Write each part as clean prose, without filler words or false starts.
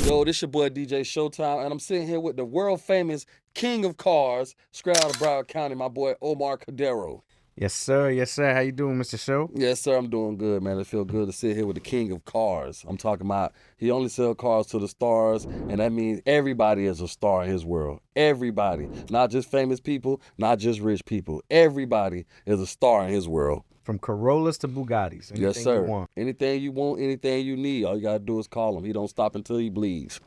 Yo, this your boy DJ Showtime, and I'm sitting here with the world famous king of cars, straight out of Broward County, my boy Omar Cordero. Yes, sir. Yes, sir. How you doing, Mr. Show? Yes, sir, I'm doing good, man. It feels good to sit here with the king of cars. I'm talking about he only sells cars to the stars, and that means everybody is a star in his world. Everybody, not just famous people, not just rich people. Everybody is a star in his world. From Corollas to Bugattis. Anything Yes, sir. You want. Anything you want, anything you need, all you gotta do is call him. He don't stop until he bleeds.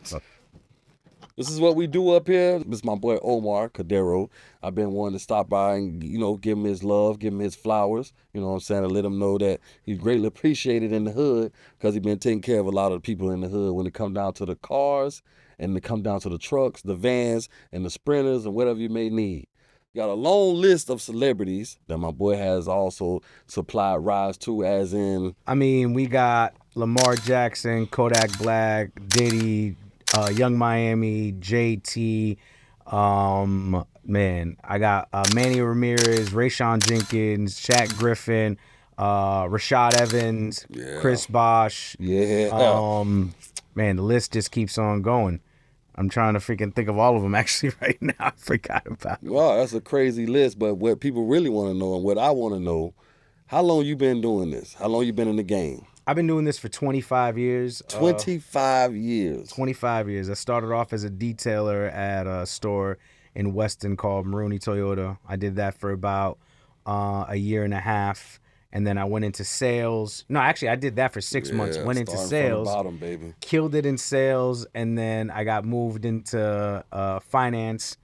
This is what we do up here. This is my boy Omar Cordero. I've been wanting to stop by and, give him his love, give him his flowers, you know what I'm saying, to let him know that he's greatly appreciated in the hood because he's been taking care of a lot of the people in the hood when it comes down to the cars and it comes down to the trucks, the vans, and the sprinters and whatever you may need. Got a long list of celebrities that my boy has also supplied rides to, as in... we got Lamar Jackson, Kodak Black, Diddy, Young Miami, JT, I got Manny Ramirez, Rayshawn Jenkins, Shaq Griffin, Rashad Evans, Chris Bosh. Yeah. The list just keeps on going. I'm trying to freaking think of all of them actually right now. I forgot about it. Wow, that's a crazy list, but what people really want to know and what I want to know, how long you been doing this? How long you been in the game? I've been doing this for 25 years. 25 years. 25 years. I started off as a detailer at a store in Weston called Maruni Toyota. I did that for about a year and a half. And then I went into sales. No, actually, I did that for 6 months. Went into sales. From the bottom, baby. Killed it in sales. And then I got moved into finance.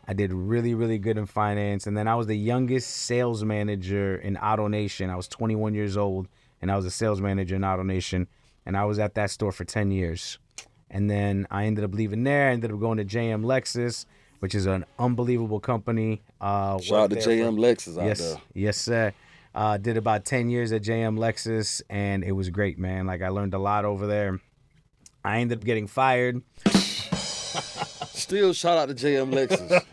I did really, really good in finance. And then I was the youngest sales manager in Auto Nation. I was 21 years old. And I was a sales manager in Auto Nation. And I was at that store for 10 years. And then I ended up leaving there. I ended up going to JM Lexus, which is an unbelievable company. Shout out to JM Lexus out there. Yes, sir. Did about 10 years at JM Lexus, and it was great, man. Like, I learned a lot over there. I ended up getting fired. Still shout out to JM Lexus.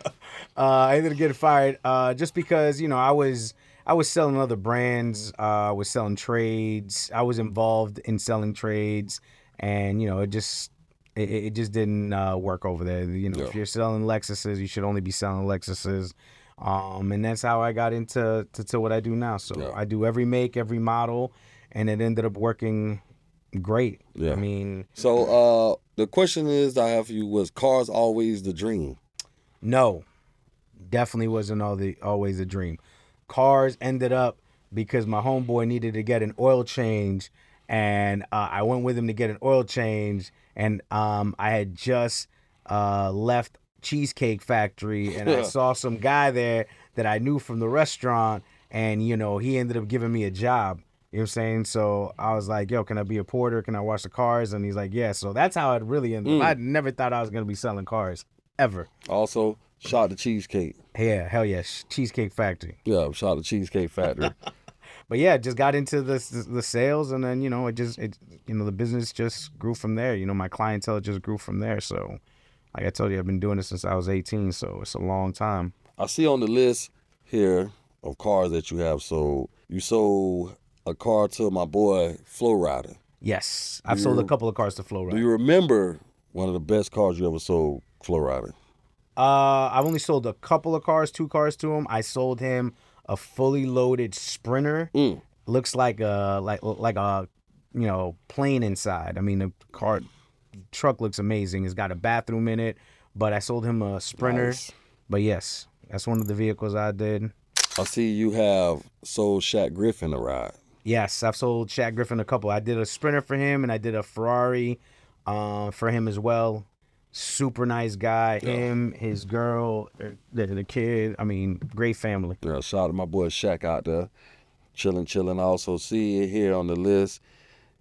I ended up getting fired just because, I was selling other brands. I was selling trades. I was involved in selling trades, and, it just didn't work over there. If you're selling Lexuses, you should only be selling Lexuses. And that's how I got into what I do now. So I do every make, every model, and it ended up working great. Yeah. So the question is I have for you, was cars always the dream? No, definitely wasn't always the dream. Cars ended up because my homeboy needed to get an oil change, and I went with him to get an oil change, and I had just left Cheesecake Factory, and I saw some guy there that I knew from the restaurant, and he ended up giving me a job. You know what I'm saying? So I was like, yo, can I be a porter? Can I wash the cars? And he's like, yeah. So that's how it really ended up. I never thought I was going to be selling cars, ever. Also, shout out to Cheesecake. Yeah, hell yeah. Cheesecake Factory. Yeah, shout out to Cheesecake Factory. But yeah, just got into the sales, and then, the business just grew from there. My clientele just grew from there. So like I told you, I've been doing this since I was 18, so it's a long time. I see on the list here of cars that you have sold, you sold a car to my boy Flow Rider. Yes, I've sold a couple of cars to Flow Rider. Do you remember one of the best cars you ever sold, Flow Rider? I've only sold a couple of cars, 2 cars to him. I sold him a fully loaded Sprinter. Looks like a plane inside. The truck looks amazing. It's got a bathroom in it, but I sold him a Sprinter. Nice. But yes, that's one of the vehicles I did. I see you have sold Shaq Griffin a ride. Yes, I've sold Shaq Griffin a couple. I did a Sprinter for him, and I did a Ferrari for him as well. Super nice guy. Yeah. Him, his girl, the kid. Great family. Yeah, shout out to my boy Shaq out there. Chilling. I also see it here on the list.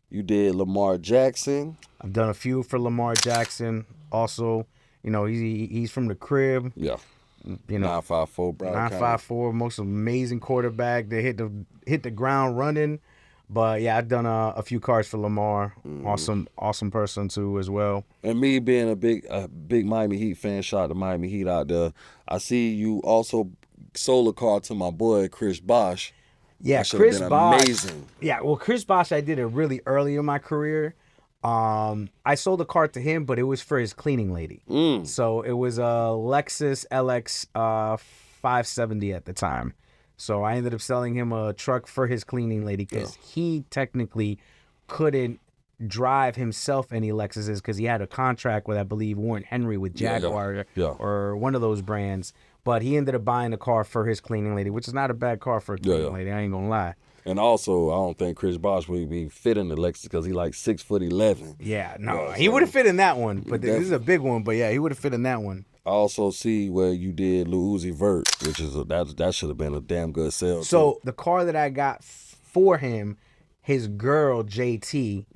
You did Lamar Jackson. I've done a few for Lamar Jackson. Also, he's from the crib. Yeah. 954, bro. 954, most amazing quarterback. They hit the ground running. But yeah, I've done a few cars for Lamar. Awesome person too as well. And me being a big Miami Heat fan, shout out to Miami Heat out there. I see you also sold a car to my boy Chris Bosh. Yeah, Chris Bosh. Amazing. Yeah, well, Chris Bosh, I did it really early in my career. I sold a car to him, but it was for his cleaning lady. So it was a Lexus LX 570 at the time. So I ended up selling him a truck for his cleaning lady because he technically couldn't drive himself any Lexuses because he had a contract with, I believe, Warren Henry with Jaguar or one of those brands. But he ended up buying a car for his cleaning lady, which is not a bad car for a cleaning lady. I ain't gonna lie. And also, I don't think Chris Bosh would be fit in the Lexus because he like 6'11". Yeah, no, he would have fit in that one. But this is a big one. But yeah, he would have fit in that one. I also see where you did Lil Uzi Vert, which is that should have been a damn good sale. So the car that I got for him, his girl JT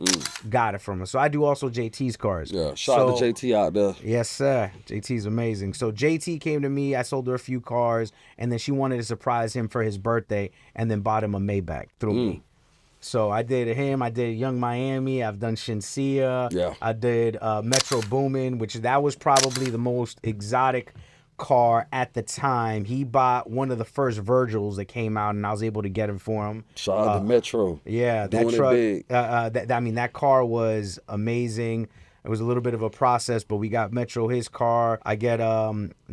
got it from us. So I do also JT's cars. Yeah, shout out to JT out there. Yes, sir. JT's amazing. So JT came to me. I sold her a few cars, and then she wanted to surprise him for his birthday, and then bought him a Maybach through me. So I did him. I did Young Miami. I've done Shinsia. Yeah. I did Metro Boomin, which that was probably the most exotic car at the time. He bought one of the first Virgils that came out, and I was able to get him for him. Shout out to Metro. Yeah, that doing truck. It big. I mean, that car was amazing. It was a little bit of a process, but we got Metro his car. I get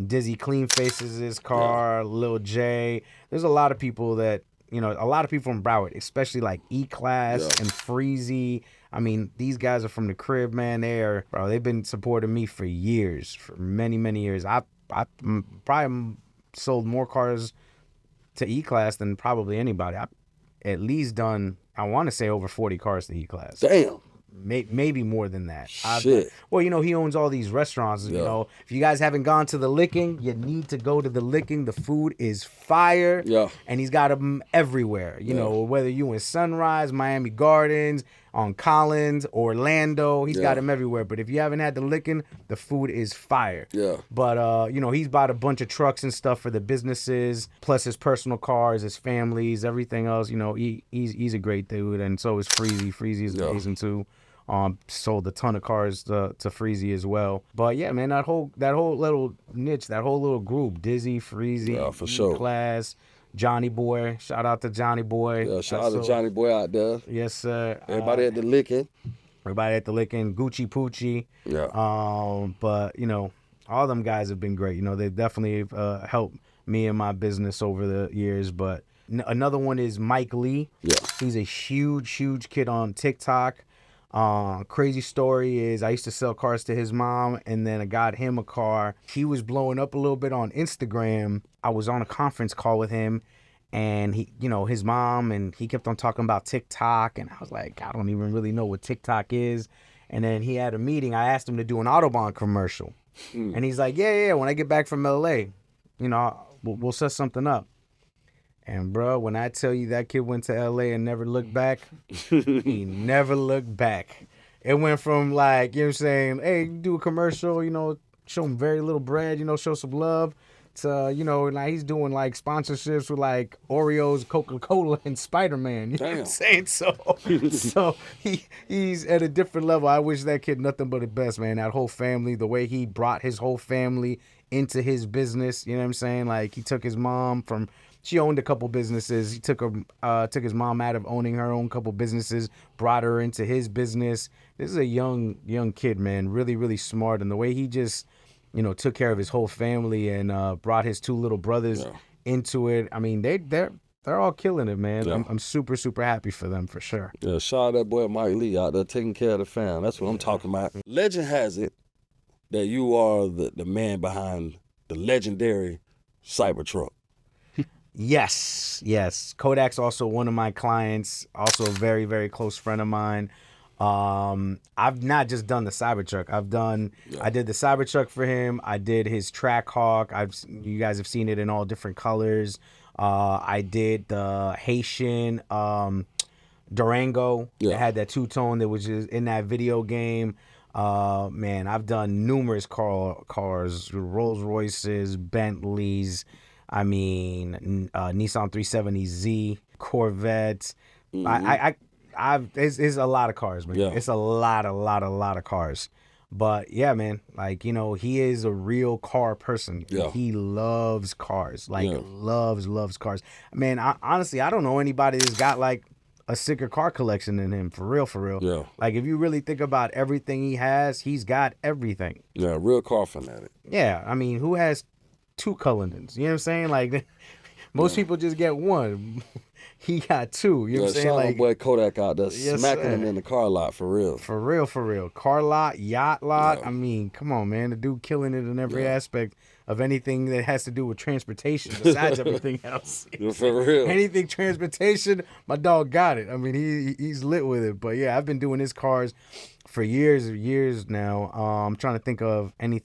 Dizzy Cleanface's his car, Lil J. There's a lot of people that, you know, a lot of people from Broward, especially like E-Class and Freezy. I mean, these guys are from the crib, man. They've been supporting me for years, for many, many years. I probably sold more cars to E-Class than probably anybody. I at least done, I want to say, over 40 cars to E-Class. Damn. Maybe more than that. Shit. Well, you know, he owns all these restaurants. You know, if you guys haven't gone to the Licking, you need to go to the Licking. The food is fire. Yeah. And he's got them everywhere. You know, whether you in Sunrise, Miami Gardens, on Collins, Orlando, he's got them everywhere. But if you haven't had the Licking, the food is fire. Yeah. But you know, he's bought a bunch of trucks and stuff for the businesses, plus his personal cars, his families, everything else. You know, he's a great dude, and so is Freezy. Freezy is amazing too. Sold a ton of cars to Freezy as well. But yeah, man, that whole little niche, that whole little group, Dizzy, Freezy, for sure. Class, Johnny Boy. Shout out to Johnny Boy. Yeah, shout out to Johnny Boy out there. Yes, sir. Everybody at the Licking. Everybody at the Licking, Gucci Poochie. Yeah. But you know, all them guys have been great. You know, they've definitely helped me and my business over the years. But another one is Mike Lee. Yeah. He's a huge kid on TikTok. Crazy story is I used to sell cars to his mom, and then I got him a car. He was blowing up a little bit on Instagram. I was on a conference call with him, and he, you know, his mom, and he kept on talking about TikTok, and I was like, I don't even really know what TikTok is. And then he had a meeting. I asked him to do an Autobon commercial, and he's like, yeah, when I get back from LA, you know, we'll set something up. And bro, when I tell you that kid went to LA and never looked back, he never looked back. It went from like, you know what I'm saying, hey, do a commercial, you know, show him very little bread, you know, show some love, to, you know, like he's doing like sponsorships with like Oreos, Coca-Cola, and Spider-Man. You know what I'm saying? So he's at a different level. I wish that kid nothing but the best, man. That whole family, the way he brought his whole family into his business, you know what I'm saying? Like he took his mom from... She owned a couple businesses. He took his mom out of owning her own couple businesses, brought her into his business. This is a young kid, man, really smart. And the way he just, you know, took care of his whole family and brought his two little brothers into it. I mean, they're all killing it, man. Yeah. I'm super happy for them for sure. Yeah, shout out that boy Mike Lee out there taking care of the fam. That's what I'm talking about. Legend has it that you are the man behind the legendary Cybertruck. Yes. Kodak's also one of my clients, also a very close friend of mine. I've not just done the Cybertruck. I did the Cybertruck for him. I did his Trackhawk. You guys have seen it in all different colors. I did the Haitian Durango that had that two-tone that was just in that video game. Man, I've done numerous cars, Rolls-Royces, Bentleys. I mean, Nissan 370Z, Corvettes. It's a lot of cars, man. Yeah. It's a lot of cars. But yeah, man, like, you know, he is a real car person. Yeah. He loves cars, loves cars. Man, honestly, I don't know anybody that's got like a sicker car collection than him, for real, for real. Yeah. Like, if you really think about everything he has, he's got everything. Yeah, real car fanatic. Yeah, I mean, who has 2 Cullendons? You know what I'm saying? Like, most people just get 1. He got 2. You know what I'm saying? Shout out my Like, boy Kodak out there Yes, smacking him sir. in the car lot for real. for real, for real. Car lot, yacht lot. Yeah. I mean, come on, man. The dude killing it in every aspect of anything that has to do with transportation besides everything else. Yeah, for real. Anything transportation, my dog got it. I mean, he's lit with it. But yeah, I've been doing his cars for years now. I'm trying to think of any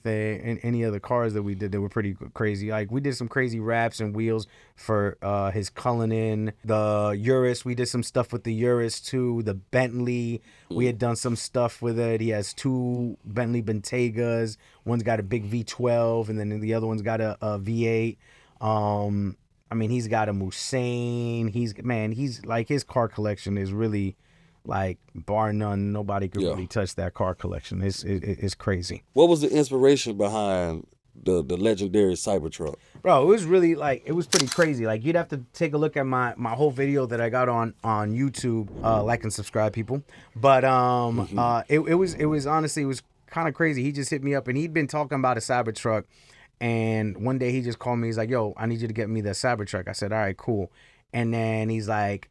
other cars that we did that were pretty crazy. Like, we did some crazy wraps and wheels for his Cullinan, the Urus. We did some stuff with the Urus too. The Bentley, we had done some stuff with it. He has 2 Bentley Bentegas. One's got a big V12, and then the other one's got a V8. I mean, he's got a Musain. He's like, his car collection is really, like, bar none. Nobody could really touch that car collection. It's crazy. What was the inspiration behind the legendary Cybertruck? Bro, it was really, like, it was pretty crazy. Like, you'd have to take a look at my whole video that I got on YouTube. Like and subscribe, people. But it was honestly, it was kind of crazy. He just hit me up, and he'd been talking about a Cybertruck. And one day he just called me. He's like, yo, I need you to get me the Cybertruck. I said, all right, cool. And then he's like,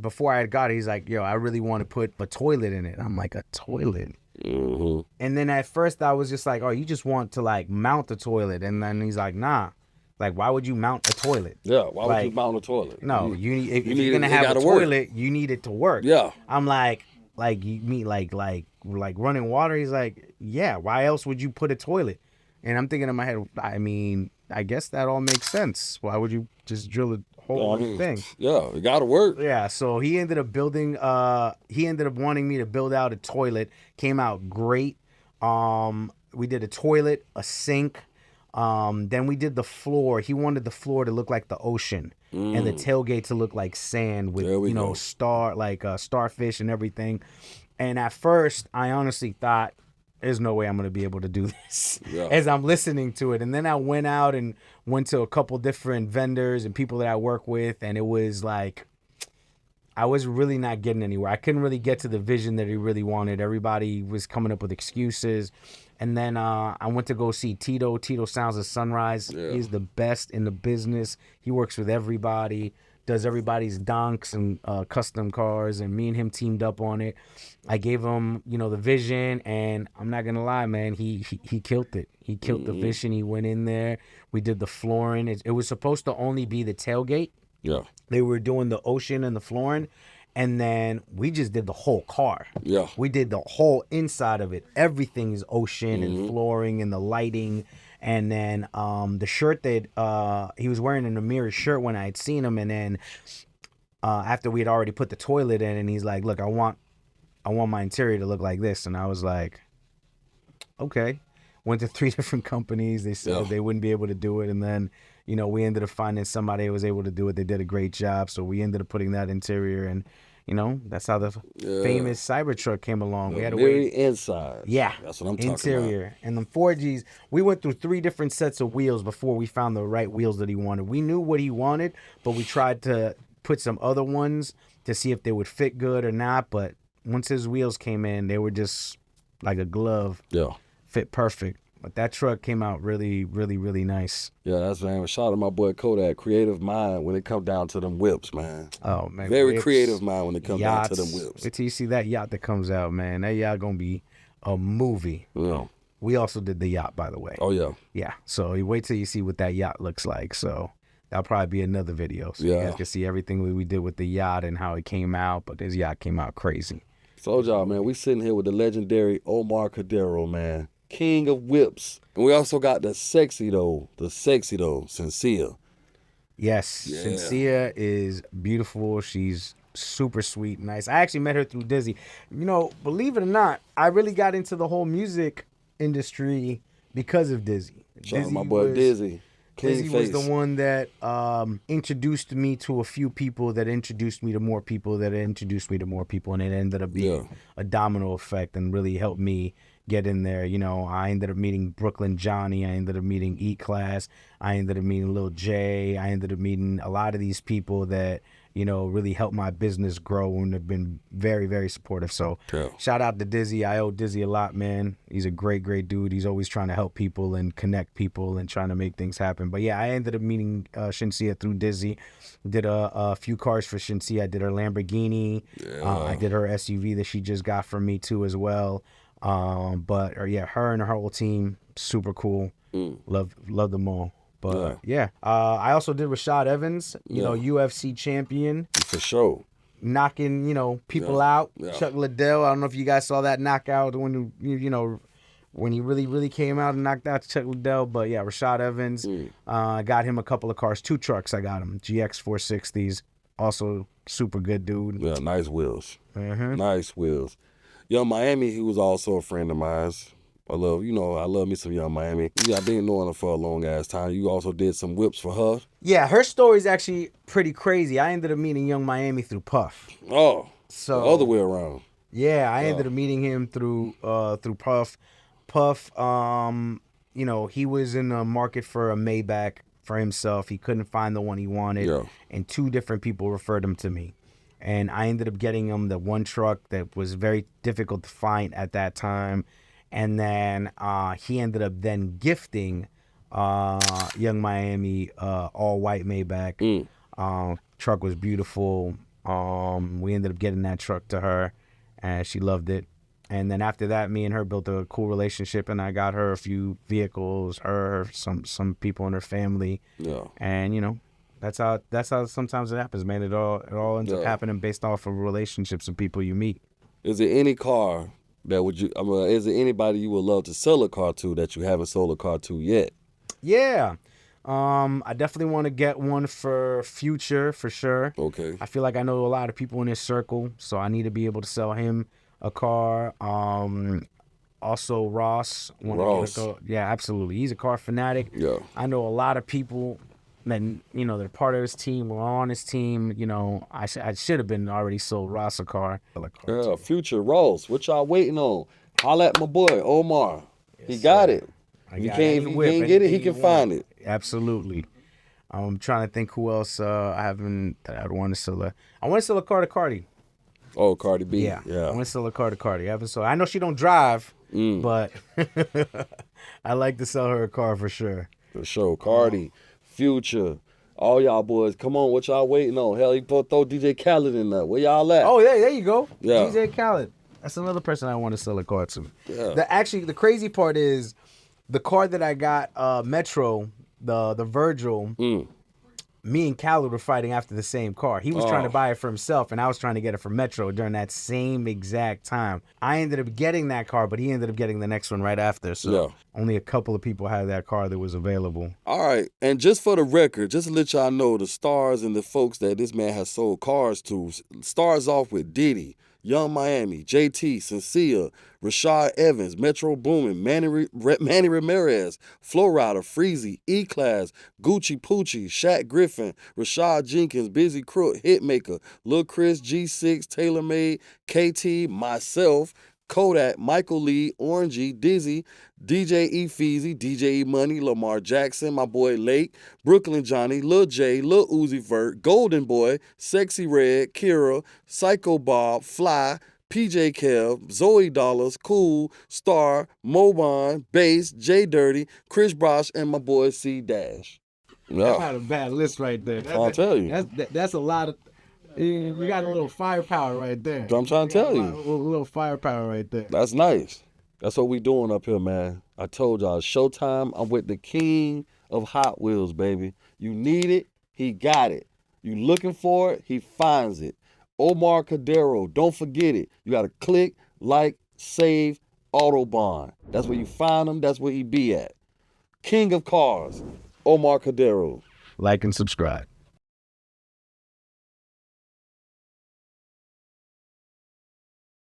before I had got it, he's like, yo, I really want to put a toilet in it. I'm like, a toilet? Mm-hmm. And then at first I was just like, oh, you just want to, like, mount the toilet. And then he's like, nah. Like, why would you mount a toilet? Yeah, why would you mount a toilet? No, if you're going to have a toilet, you need it to work. Yeah. I'm like, you mean like running water? He's like, yeah, why else would you put a toilet? And I'm thinking in my head, I mean, I guess that all makes sense. Why would you just drill a whole thing? Yeah, it got to work. Yeah, so he ended up wanting me to build out a toilet. Came out great. We did a toilet, a sink. Then we did the floor. He wanted the floor to look like the ocean and the tailgate to look like sand with, starfish and everything. And at first, I honestly thought, there's no way I'm going to be able to do this as I'm listening to it. And then I went out and went to a couple different vendors and people that I work with. And it was like, I was really not getting anywhere. I couldn't really get to the vision that he really wanted. Everybody was coming up with excuses. And then I went to go see Tito. Tito Sounds of Sunrise. Yeah. He's the best in the business. He works with everybody, does everybody's donks and custom cars, and me and him teamed up on it. I gave him, the vision, and I'm not gonna lie, man, he killed it. He killed the vision. He went in there. We did the flooring. It was supposed to only be the tailgate. Yeah. They were doing the ocean and the flooring, and then we just did the whole car. Yeah. We did the whole inside of it. Everything is ocean and flooring and the lighting. And then the shirt that he was wearing, an Amiri shirt when I had seen him, and then after we had already put the toilet in, and he's like, look, I want my interior to look like this. And I was like, okay. Went to 3 different companies. They said they wouldn't be able to do it. And then, we ended up finding somebody who was able to do it. They did a great job. So we ended up putting that interior, and that's how the famous Cybertruck came along. We had to wait. Inside. Yeah. That's what I'm talking interior. about. And the 4Gs, we went through 3 different sets of wheels before we found the right wheels that he wanted. We knew what he wanted, but we tried to put some other ones to see if they would fit good or not. But once his wheels came in, they were just like a glove. Yeah. Fit perfect. But that truck came out really, really, really nice. Yeah, that's, man. Shout out to my boy Kodak. Creative mind when it come down to them whips, man. Oh, man. Very whips, creative mind when it comes yachts, down to them whips. Wait till you see that yacht that comes out, man. That yacht going to be a movie. Yeah. We also did the yacht, by the way. Oh, yeah. Yeah. So you wait till you see what that yacht looks like. So that'll probably be another video. So you guys can see everything we did with the yacht and how it came out. But this yacht came out crazy. Told y'all, man, we sitting here with the legendary Omar Cordero, man. King of whips. And we also got the sexy though, Sincere. Yes, yeah. Sincere is beautiful. She's super sweet, nice. I actually met her through Dizzy. Believe it or not, I really got into the whole music industry because of Dizzy. Shout out my boy Dizzy. Dizzy was the one that introduced me to a few people that introduced me to more people that introduced me to more people, and it ended up being a domino effect and really helped me get in there. I ended up meeting Brooklyn Johnny. I ended up meeting E-Class. I ended up meeting Lil J. I ended up meeting a lot of these people that really helped my business grow and have been very, very supportive. So Yeah. shout out to Dizzy. I owe Dizzy a lot, man. He's a great, great dude. He's always trying to help people and connect people and trying to make things happen. But yeah, I ended up meeting Shinsia through Dizzy. Did a few cars for Shinsia. I did her Lamborghini. I did her SUV that she just got from me too as well. But her and her whole team, super cool. Love them all. But I also did Rashad Evans, UFC champion, For sure. knocking people out. Chuck Liddell, I don't know if you guys saw that knockout when when he really, really came out and knocked out Chuck Liddell. But yeah, Rashad Evans, I got him a couple of cars, 2 trucks. I got him GX 460s, also super good dude. Yeah, nice wheels. Nice wheels. Young Miami, he was also a friend of mine. I love me some Young Miami. Yeah, I've been knowing her for a long ass time. You also did some whips for her. Yeah, her story's actually pretty crazy. I ended up meeting Young Miami through Puff. Oh, so the other way around. Yeah, I ended up meeting him through Puff. Puff, he was in the market for a Maybach for himself. He couldn't find the one he wanted, and 2 different people referred him to me. And I ended up getting him the one truck that was very difficult to find at that time. And then he ended up then gifting Young Miami all white Maybach. Truck was beautiful. We ended up getting that truck to her, and she loved it. And then after that, me and her built a cool relationship, and I got her a few vehicles, some people in her family. Yeah. And that's how sometimes it happens, man. It all ends up happening based off of relationships and people you meet. Is there any car is there anybody you would love to sell a car to that you haven't sold a car to yet? Yeah. I definitely want to get one for Future for sure. Okay. I feel like I know a lot of people in his circle, so I need to be able to sell him a car. Also Ross. Yeah, absolutely. He's a car fanatic. Yeah. I know a lot of people that they're part of his team or on his team. I should have been already sold Ross a car. Yeah, Future, Ross. What y'all waiting on? Holla at my boy Omar. Yes, he got it. If you can't get it, he can find it. Absolutely. I'm trying to think who else I'd want to sell. I want to sell a car to Cardi. Oh, Cardi B. Yeah. I want to sell a car to Cardi. I know she don't drive, but I like to sell her a car for sure. For sure. Cardi, Future, all y'all boys, come on, what y'all waiting on? Hell, he throw DJ Khaled in there. Where y'all at? Oh, yeah, there you go. Yeah. DJ Khaled. That's another person I want to sell a car to. Yeah. The crazy part is the car that I got, Metro, the Virgil, me and Khaled were fighting after the same car. He was trying to buy it for himself, and I was trying to get it for Metro during that same exact time. I ended up getting that car, but he ended up getting the next one right after. So only a couple of people had that car that was available. All right. And just for the record, just to let y'all know the stars and the folks that this man has sold cars to, starts off with Diddy, Young Miami, JT, Sincere, Rashad Evans, Metro Boomin, Manny Ramirez, Flow Rider, Freezy, E-Class, Gucci Poochie, Shaq Griffin, Rashad Jenkins, Busy Crook, Hitmaker, Lil Chris, G6, TaylorMade, KT, myself, Kodak, Michael Lee, Orangey, Dizzy, DJ E-Feezy, DJ E-Money, Lamar Jackson, my boy Lake, Brooklyn Johnny, Lil J, Lil Uzi Vert, Golden Boy, Sexy Red, Kira, Psycho Bob, Fly, PJ Kev, Zoe Dollars, Cool, Star, Mobon, Bass, J Dirty, Chris Brosh, and my boy C Dash. That's not a bad list right there. I'll tell you. That's a lot of... We got a little firepower right there. I'm trying to tell you. A little firepower right there. That's nice. That's what we doing up here, man. I told y'all, showtime. I'm with the king of Hot Wheels, baby. You need it, he got it. You looking for it, he finds it. Omar Cordero, don't forget it. You got to click, like, save, Autobon. That's where you find him. That's where he be at. King of cars, Omar Cordero. Like and subscribe.